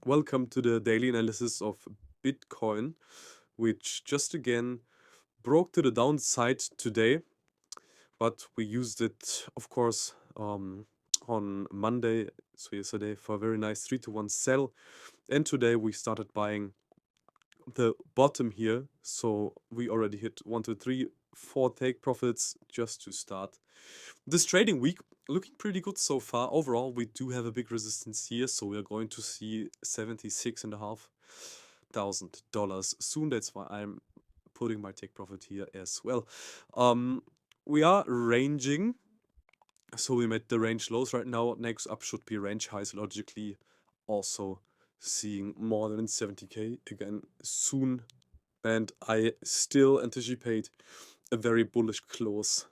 Welcome to the daily analysis of Bitcoin, which just again broke to the downside today, but we used it, of course, on Monday, so yesterday, for a very nice 3-to-1 sell. And today we started buying the bottom here, so we already hit 1, 2, 3, 4 take profits just to start this trading week. Looking pretty good so far. Overall, we do have a big resistance here, so we are going to see $76,500 soon. That's why I'm putting my take profit here as well. We are ranging, so we met the range lows right now. Next up should be range highs, logically also seeing more than 70k again soon, and I still anticipate a very bullish close